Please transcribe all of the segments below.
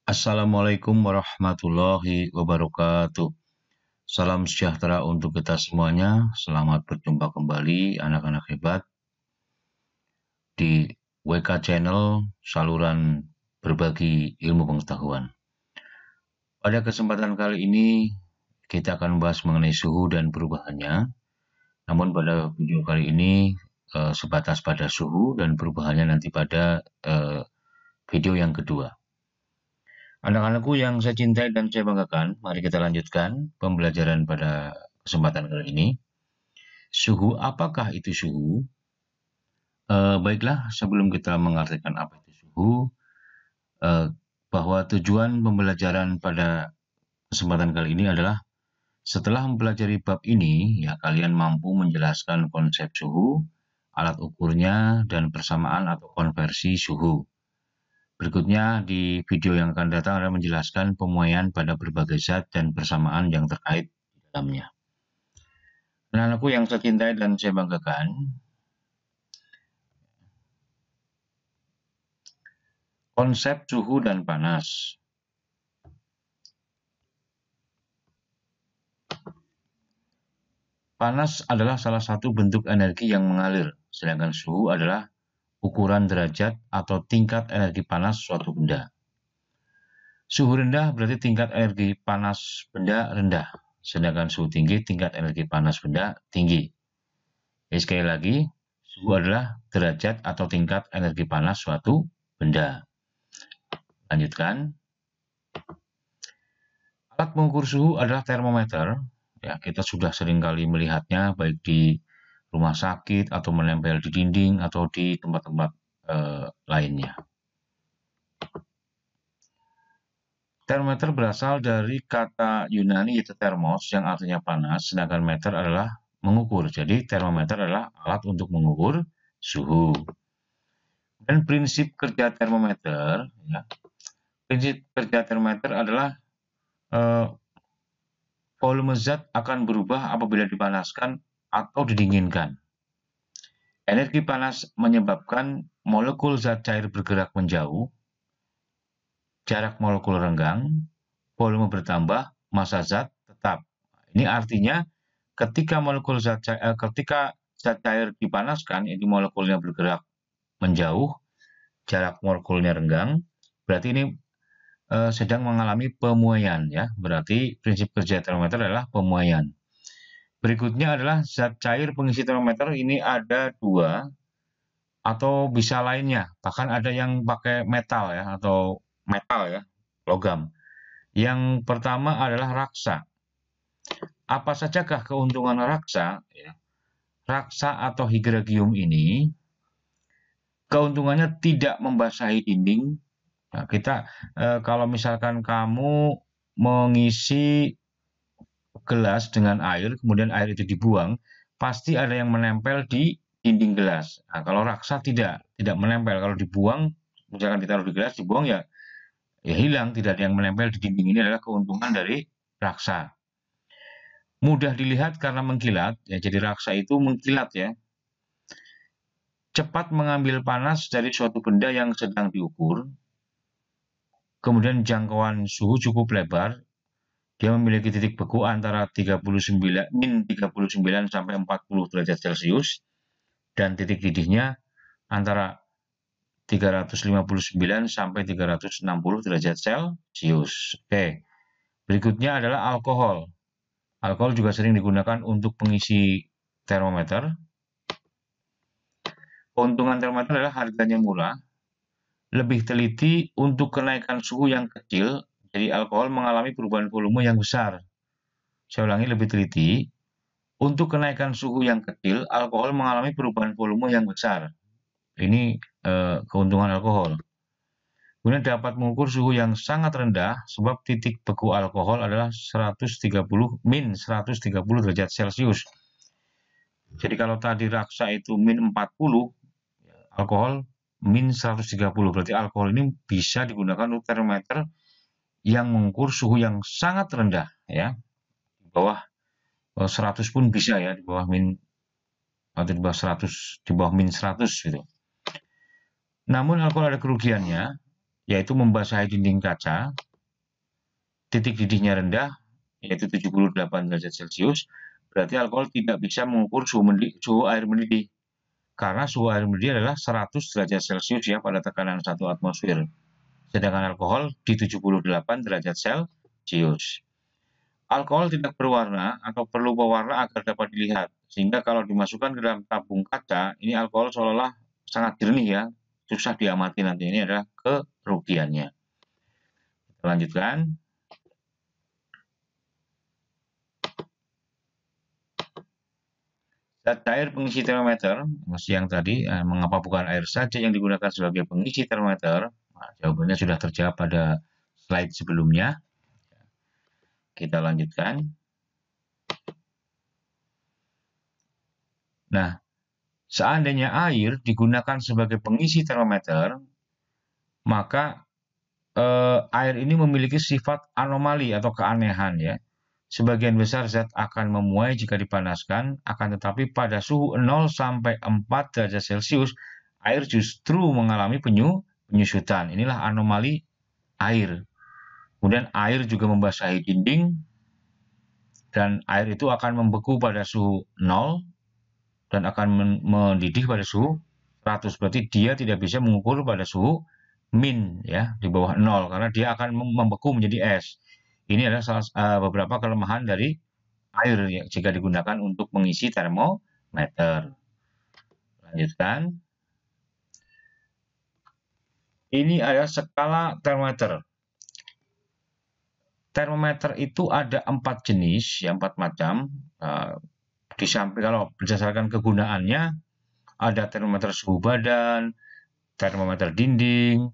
Assalamualaikum warahmatullahi wabarakatuh. Salam sejahtera untuk kita semuanya. Selamat berjumpa kembali anak-anak hebat di WK Channel, saluran berbagi ilmu pengetahuan. Pada kesempatan kali ini kita akan membahas mengenai suhu dan perubahannya. Namun pada video kali ini sebatas pada suhu dan perubahannya nanti pada video yang kedua. Anak-anakku yang saya cintai dan saya banggakan, mari kita lanjutkan pembelajaran pada kesempatan kali ini. Suhu, apakah itu suhu? Baiklah, sebelum kita mengartikan apa itu suhu, bahwa tujuan pembelajaran pada kesempatan kali ini adalah setelah mempelajari bab ini, ya kalian mampu menjelaskan konsep suhu, alat ukurnya, dan persamaan atau konversi suhu. Berikutnya di video yang akan datang akan menjelaskan pemuaian pada berbagai zat dan persamaan yang terkait di dalamnya. Anak-anakku yang saya cintai dan saya banggakan, konsep suhu dan panas. Panas adalah salah satu bentuk energi yang mengalir, sedangkan suhu adalah ukuran derajat atau tingkat energi panas suatu benda. Suhu rendah berarti tingkat energi panas benda rendah, sedangkan suhu tinggi tingkat energi panas benda tinggi. Jadi sekali lagi, suhu adalah derajat atau tingkat energi panas suatu benda. Lanjutkan. Alat pengukur suhu adalah termometer. Ya, kita sudah sering kali melihatnya baik di rumah sakit atau menempel di dinding atau di tempat-tempat lainnya. Termometer berasal dari kata Yunani yaitu thermos yang artinya panas, sedangkan meter adalah mengukur. Jadi termometer adalah alat untuk mengukur suhu. Dan prinsip kerja termometer, ya, prinsip kerja termometer adalah volume zat akan berubah apabila dipanaskan atau didinginkan. Energi panas menyebabkan molekul zat cair bergerak menjauh, jarak molekul renggang, volume bertambah, massa zat tetap. Ini artinya ketika zat cair dipanaskan, ini molekulnya bergerak menjauh, jarak molekulnya renggang, berarti ini sedang mengalami pemuaian, ya. Berarti prinsip kerja termometer adalah pemuaian. Berikutnya adalah zat cair pengisi termometer. Ini ada dua atau bisa lainnya, bahkan ada yang pakai metal, ya, atau metal, ya, logam. Yang pertama adalah raksa. Apa sajakah keuntungan raksa? Ya. Raksa atau hydragium ini keuntungannya tidak membasahi dinding. Nah, kita kalau misalkan kamu mengisi gelas dengan air, kemudian air itu dibuang, pasti ada yang menempel di dinding gelas. Nah, kalau raksa tidak menempel. Kalau dibuang, misalkan ditaruh di gelas, dibuang ya hilang, tidak ada yang menempel di dinding. Ini adalah keuntungan dari raksa. Mudah dilihat karena mengkilat, ya, jadi raksa itu mengkilat, ya. Cepat mengambil panas dari suatu benda yang sedang diukur. Kemudian jangkauan suhu cukup lebar. Dia memiliki titik beku antara min 39 sampai 40 derajat Celcius dan titik didihnya antara 359 sampai 360 derajat Celcius. Oke. Berikutnya adalah alkohol. Alkohol juga sering digunakan untuk pengisi termometer. Keuntungan termometer adalah harganya murah, lebih teliti untuk kenaikan suhu yang kecil. Jadi alkohol mengalami perubahan volume yang besar. Saya ulangi, lebih teliti. Untuk kenaikan suhu yang kecil, alkohol mengalami perubahan volume yang besar. Ini keuntungan alkohol. Kemudian dapat mengukur suhu yang sangat rendah sebab titik beku alkohol adalah min 130 derajat Celcius. Jadi kalau tadi raksa itu min 40, alkohol min 130. Berarti alkohol ini bisa digunakan untuk termometer yang mengukur suhu yang sangat rendah, ya. Di bawah 100 pun bisa, ya, di bawah min atau di bawah 100, di bawah min 100 gitu. Namun alkohol ada kerugiannya, yaitu membasahi dinding kaca, titik didihnya rendah, yaitu 78 derajat Celcius, berarti alkohol tidak bisa mengukur suhu air mendidih. Karena suhu air mendidih adalah 100 derajat Celcius ya pada tekanan 1 atmosfer. Sedangkan alkohol di 78 derajat Celcius. Alkohol tidak berwarna atau perlu pewarna agar dapat dilihat, sehingga kalau dimasukkan ke dalam tabung kaca, ini alkohol seolah-olah sangat jernih ya, susah diamati nanti. Ini adalah kerugiannya. Kita lanjutkan. Zat cair pengisi termometer, masih yang tadi, mengapa bukan air saja yang digunakan sebagai pengisi termometer? Nah, jawabannya sudah terjawab pada slide sebelumnya. Kita lanjutkan. Nah, seandainya air digunakan sebagai pengisi termometer, maka air ini memiliki sifat anomali atau keanehan ya. Sebagian besar zat akan memuai jika dipanaskan, akan tetapi pada suhu 0 sampai 4 derajat Celcius, air justru mengalami penyusutan. Inilah anomali air. Kemudian air juga membasahi dinding, dan air itu akan membeku pada suhu 0 dan akan mendidih pada suhu 100. Berarti dia tidak bisa mengukur pada suhu min ya, di bawah 0 karena dia akan membeku menjadi es. Ini adalah beberapa kelemahan dari air ya, jika digunakan untuk mengisi termometer. Lanjutkan. Ini adalah skala termometer. Termometer itu ada 4 jenis, ya 4 macam. Di samping kalau berdasarkan kegunaannya, ada termometer suhu badan, termometer dinding,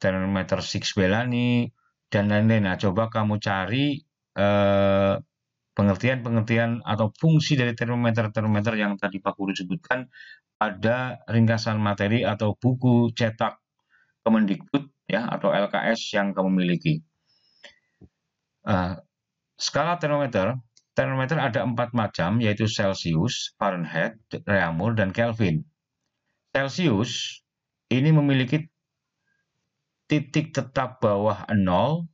termometer Sixbelani, dan lain-lain. Nah, coba kamu cari pengertian-pengertian atau fungsi dari termometer-termometer yang tadi Pak Guru sebutkan pada ringkasan materi atau buku cetak Kemendikbud ya atau LKS yang kamu miliki. Skala termometer ada 4 macam, yaitu Celsius, Fahrenheit, Reaumur, dan Kelvin. Celsius ini memiliki titik tetap bawah 0,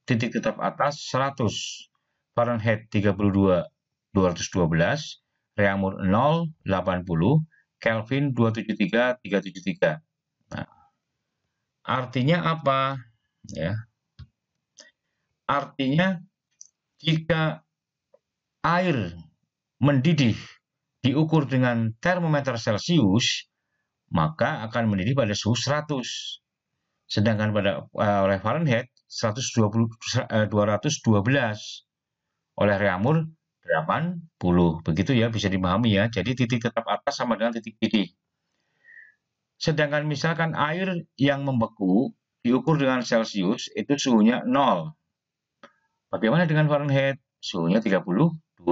titik tetap atas 100, Fahrenheit 32, 212, Reaumur 0, 80, Kelvin 273, 373. Nah, artinya apa? Ya. Artinya jika air mendidih diukur dengan termometer Celsius, maka akan mendidih pada suhu 100. Sedangkan pada oleh Fahrenheit 212, oleh Reaumur 80. Begitu ya, bisa dipahami ya. Jadi titik tetap atas sama dengan titik didih. Sedangkan misalkan air yang membeku diukur dengan Celsius, itu suhunya 0. Bagaimana dengan Fahrenheit? Suhunya 32.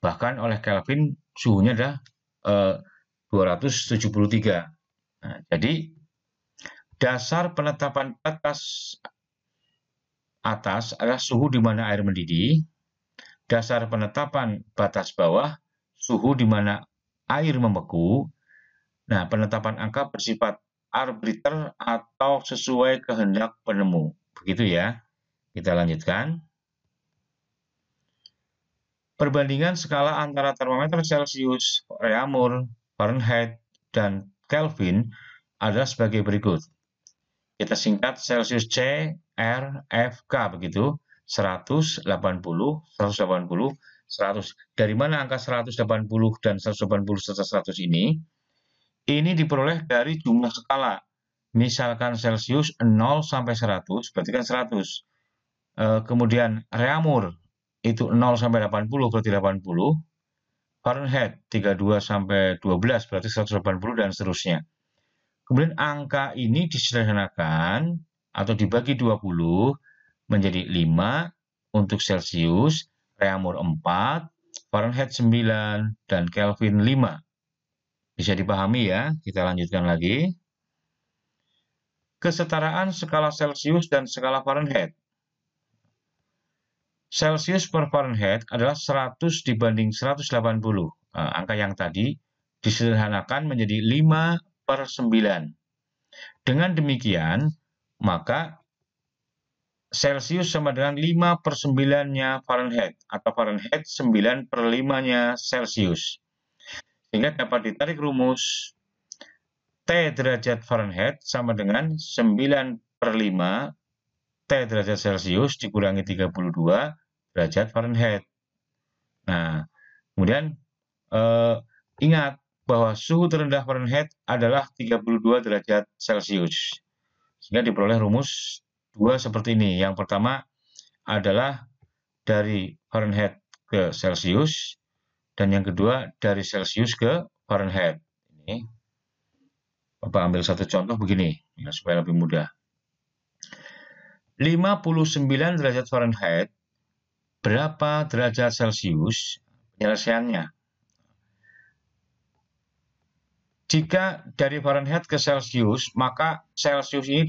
Bahkan oleh Kelvin suhunya adalah 273. Nah, jadi dasar penetapan batas atas adalah suhu di mana air mendidih. Dasar penetapan batas bawah suhu di mana air membeku. Nah, penetapan angka bersifat arbiter atau sesuai kehendak penemu. Begitu ya. Kita lanjutkan. Perbandingan skala antara termometer Celsius, Reaumur, Fahrenheit, dan Kelvin adalah sebagai berikut. Kita singkat Celsius C, R, F, K begitu. 100, 80, 180, 100. Dari mana angka 180 dan 180 serta 100 ini? Ini diperoleh dari jumlah skala. Misalkan Celsius 0 sampai 100, berarti kan 100. Kemudian Reaumur itu 0 sampai 80 berarti 80. Fahrenheit 32 sampai 12 berarti 180 dan seterusnya. Kemudian angka ini disederhanakan atau dibagi 20 menjadi 5 untuk Celsius, Reaumur 4, Fahrenheit 9, dan Kelvin 5. Bisa dipahami ya, kita lanjutkan lagi. Kesetaraan skala Celsius dan skala Fahrenheit. Celsius per Fahrenheit adalah 100 dibanding 180. Angka yang tadi disederhanakan menjadi 5 per 9. Dengan demikian, maka Celsius sama dengan 5/9-nya Fahrenheit, atau Fahrenheit 9/5-nya Celsius. Sehingga dapat ditarik rumus T derajat Fahrenheit sama dengan 9/5 T derajat Celsius dikurangi 32 derajat Fahrenheit. Nah, kemudian ingat bahwa suhu terendah Fahrenheit adalah 32 derajat Celsius. Sehingga diperoleh rumus 2 seperti ini. Yang pertama adalah dari Fahrenheit ke Celsius, dan yang kedua dari Celsius ke Fahrenheit. Ini Bapak ambil satu contoh begini, ya, supaya lebih mudah. 59 derajat Fahrenheit berapa derajat Celsius? Penyelesaiannya. Jika dari Fahrenheit ke Celsius, maka Celsius ini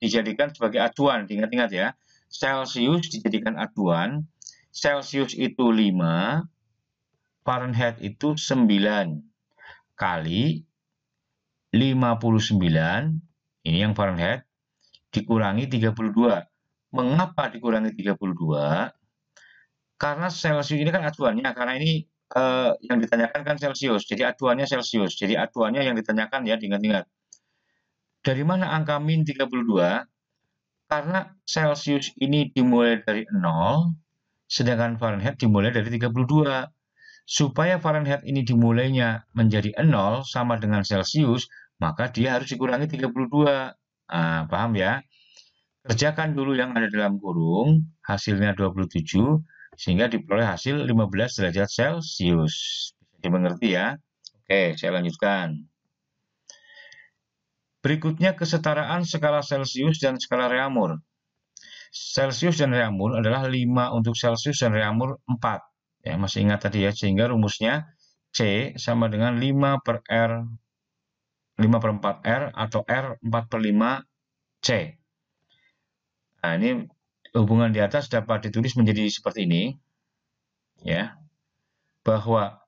dijadikan sebagai acuan. Ingat-ingat ya, Celsius dijadikan acuan. Celsius itu 5, Fahrenheit itu 9 kali 59, ini yang Fahrenheit, dikurangi 32. Mengapa dikurangi 32? Karena Celsius ini kan acuannya, karena ini yang ditanyakan kan Celsius, jadi acuannya Celsius. Jadi acuannya yang ditanyakan ya, diingat-ingat. Dari mana angka min 32? Karena Celsius ini dimulai dari 0, sedangkan Fahrenheit dimulai dari 32. Supaya Fahrenheit ini dimulainya menjadi 0 sama dengan Celsius, maka dia harus dikurangi 32. Nah, paham ya? Kerjakan dulu yang ada dalam kurung, hasilnya 27, sehingga diperoleh hasil 15 derajat Celsius. Bisa dimengerti ya? Oke, saya lanjutkan. Berikutnya kesetaraan skala Celsius dan skala Reaumur. Celsius dan Reaumur adalah 5 untuk Celsius dan Reaumur 4. Ya, masih ingat tadi ya, sehingga rumusnya C sama dengan 5/4R atau R 4/5 C. Nah, ini hubungan di atas dapat ditulis menjadi seperti ini, ya, bahwa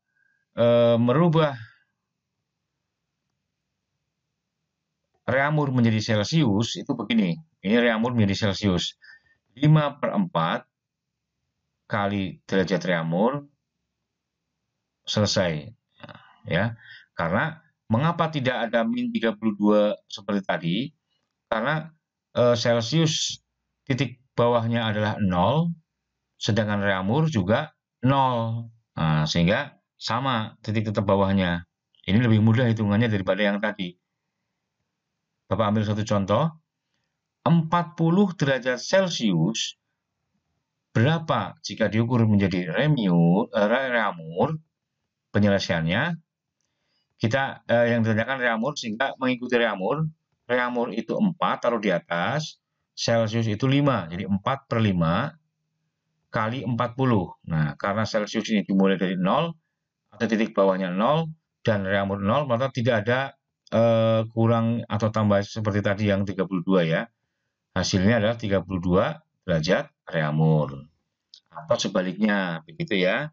merubah Reaumur menjadi Celsius itu begini. Ini Reaumur menjadi Celsius. 5/4 kali derajat Reaumur selesai. Ya, karena mengapa tidak ada min 32 seperti tadi? Karena Celsius titik bawahnya adalah 0, sedangkan Reaumur juga 0. Nah, sehingga sama titik tetap bawahnya. Ini lebih mudah hitungannya daripada yang tadi. Bapak ambil satu contoh. 40 derajat Celsius berapa jika diukur menjadi Reaumur? Penyelesaiannya, kita yang ditanyakan Reaumur, sehingga mengikuti Reaumur. Reaumur itu 4, taruh di atas. Celsius itu 5, jadi 4/5 kali 40. Nah, karena Celsius ini dimulai dari 0, atau titik bawahnya 0, dan Reaumur 0, maka tidak ada kurang atau tambah seperti tadi yang 32 ya. Hasilnya adalah 32 derajat Reaumur. Atau sebaliknya, begitu ya.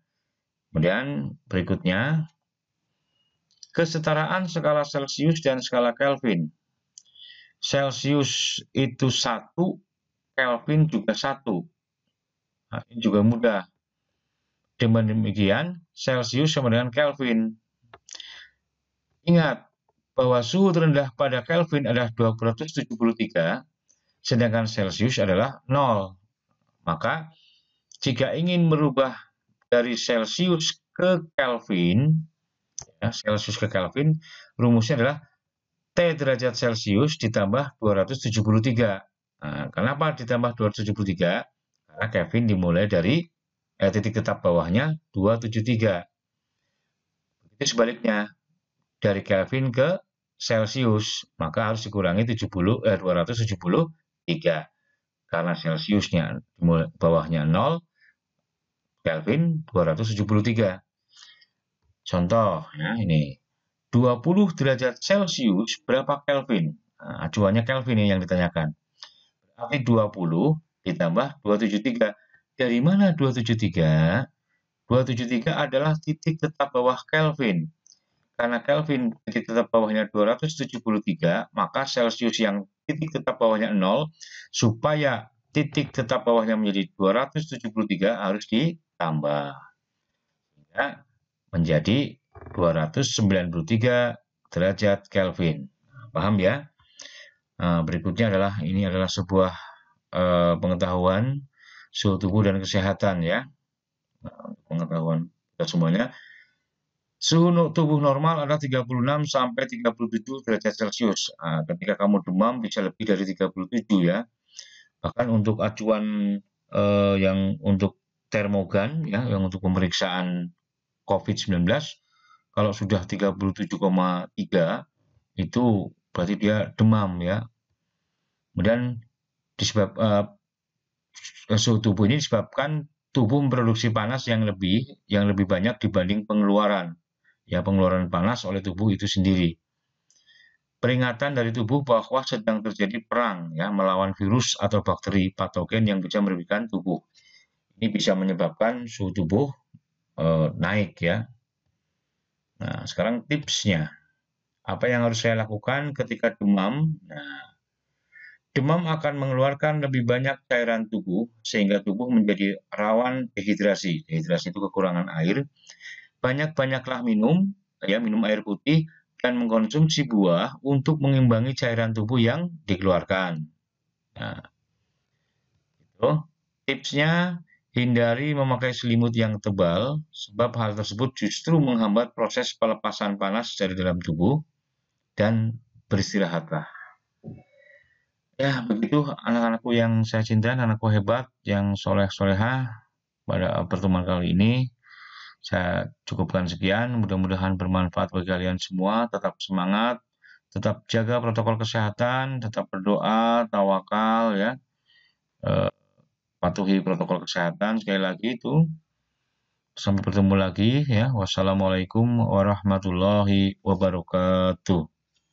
Kemudian berikutnya, kesetaraan skala Celsius dan skala Kelvin. Celsius itu 1, Kelvin juga 1. Nah, ini juga mudah. Dengan demikian, Celsius sama dengan Kelvin. Ingat bahwa suhu terendah pada Kelvin adalah 273, sedangkan Celsius adalah 0. Maka, jika ingin merubah dari Celsius ke Kelvin, ya, Celsius ke Kelvin, rumusnya adalah T derajat Celsius ditambah 273. Nah, kenapa ditambah 273? Karena Kelvin dimulai dari titik tetap bawahnya 273. Itu sebaliknya, dari Kelvin ke Celsius, maka harus dikurangi 273. Karena Celsiusnya bawahnya 0, Kelvin 273. Contoh ya, ini 20 derajat Celsius berapa Kelvin? Nah, acuannya Kelvin yang ditanyakan. Berarti 20 ditambah 273. Dari mana 273? 273 adalah titik tetap bawah Kelvin. karena Kelvin titik tetap bawahnya 273, maka Celsius yang titik tetap bawahnya 0, supaya titik tetap bawahnya menjadi 273 harus ditambah. Ya, menjadi 293 derajat Kelvin. Paham ya? Nah, berikutnya adalah sebuah pengetahuan suhu tubuh dan kesehatan ya. Pengetahuan kita semuanya. Suhu tubuh normal adalah 36 sampai 37 derajat Celcius. Nah, ketika kamu demam bisa lebih dari 37 ya. Bahkan untuk acuan yang untuk termogan ya, yang untuk pemeriksaan COVID-19, kalau sudah 37,3 itu berarti dia demam ya. Kemudian suhu tubuh ini disebabkan tubuh memproduksi panas yang lebih banyak dibanding pengeluaran panas oleh tubuh itu sendiri. Peringatan dari tubuh bahwa sedang terjadi perang ya melawan virus atau bakteri patogen yang bisa merugikan tubuh. Ini bisa menyebabkan suhu tubuh naik ya. Nah, sekarang tipsnya. Apa yang harus saya lakukan ketika demam? Nah, demam akan mengeluarkan lebih banyak cairan tubuh sehingga tubuh menjadi rawan dehidrasi. Dehidrasi itu kekurangan air. Banyak-banyaklah minum air putih dan mengkonsumsi buah untuk mengimbangi cairan tubuh yang dikeluarkan. Nah, itu tipsnya, hindari memakai selimut yang tebal sebab hal tersebut justru menghambat proses pelepasan panas dari dalam tubuh, dan beristirahatlah. Ya, begitu anak-anakku yang saya cintai, anakku hebat, yang soleh-soleha pada pertemuan kali ini. Saya cukupkan sekian, mudah-mudahan bermanfaat bagi kalian semua. Tetap semangat, tetap jaga protokol kesehatan, tetap berdoa, tawakal ya. Patuhi protokol kesehatan sekali lagi itu. Sampai bertemu lagi ya. Wassalamualaikum warahmatullahi wabarakatuh.